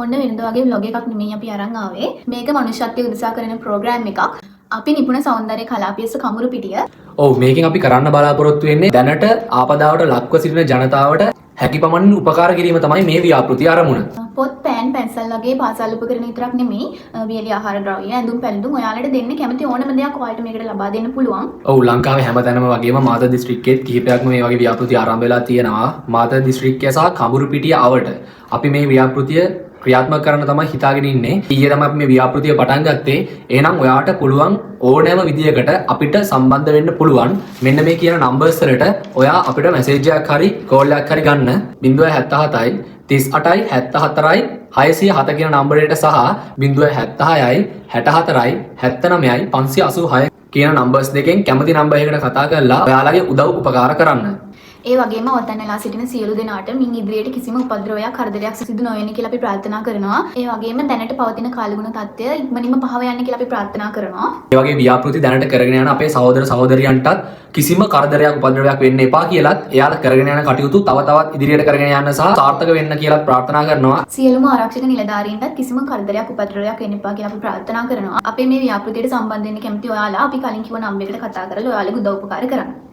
ඔන්න වෙනද වගේ vlog එකක් නෙමෙයි අපි අරන් ආවේ. මේක මනුෂ්‍යත්වයේ උදෙසා කරන ප්‍රෝග්‍රෑම් එකක්. අපි නිපුණ සෞන්දර්ය කලාපියස කමුරු පිටිය. ඔව් මේකෙන් අපි කරන්න බලාපොරොත්තු වෙන්නේ දැනට ආපදාවට ලක්ව සිටින ජනතාවට හැකි පමණින් උපකාර කිරීම තමයි මේ ව්‍යාපෘතිය අරමුණ. පොත් පෑන් පැන්සල් වගේ පාසල් උපකරණ විතරක් නෙමෙයි වියලි ආහාර ද්‍රව්‍ය ඇඳුම් පැළඳුම් ඔයාලට දෙන්න කැමති ඕනම දෙයක් ඔයාලට මේකට ලබා දෙන්න පුළුවන්. ඔව් ලංකාවේ හැමතැනම වගේම මාතර දිස්ත්‍රික්කයේත් කිහිපයක්ම මේ වගේ ව්‍යාපෘති ආරම්භ වෙලා තියෙනවා. මාතර දිස්ත්‍රික්කය සහ කඹුරුපිටිය අවට අපි මේ ව්‍යාපෘතිය ක්‍රියාත්මක කරන්න තමයි හිතාගෙන ඉන්නේ. ඊයේ තමයි අපි මේ ව්‍යාපෘතිය පටන් ගත්තේ. එහෙනම් ඔයාට පුළුවන් ඕනෑම විදියකට අපිට සම්බන්ධ වෙන්න පුළුවන්. මෙන්න මේ කියන නම්බර්ස් වලට ඔයා අපිට මැසේජ් එකක් හරි කෝල් එකක් හරි ගන්න 077යි 38යි 74යි 607 කියන නම්බරයට සහ 076යි 64යි 79යි 586 කියන නම්බර්ස් දෙකෙන් කැමති නම්බර් එකකට කතා කරලා ඔයාලගේ උදව් උපකාර කරන්න. ඒ වගේම ඔතන වෙලා සිටින සියලු දෙනාට මින් ඉදිරියට කිසිම උපද්‍රවයක් කරදරයක් සිදු නොවෙන්න කියලා අපි ප්‍රාර්ථනා කරනවා. ඒ වගේම දැනට පවතින කාලගුණ තත්ත්වය ඉක්මනින්ම පහව යන්න කියලා අපි ප්‍රාර්ථනා කරනවා. ඒ වගේ ව්‍යාපෘති දැනට කරගෙන යන අපේ සහෝදර සහෝදරියන්ටත් කිසිම කරදරයක් උපද්‍රවයක් වෙන්න එපා කියලාත් එයාලා කරගෙන යන කටයුතු තව තවත් ඉදිරියට කරගෙන යන්න සහ සාර්ථක වෙන්න කියලා ප්‍රාර්ථනා කරනවා. සියලුම ආරක්ෂක නිලධාරීන්ටත් කිසිම කරදරයක් උපද්‍රවයක් වෙන්න එපා කියලා අපි ප්‍රාර්ථනා කරනවා. අපේ මේ ව්‍යාපෘතියට සම්බන්ධ වෙන්න කැමති ඔයාලා අපි කලින් කිව්ව නම්බරයකට කතා කරලා ඔයාලගේ උදව් උපකාර කරන්න.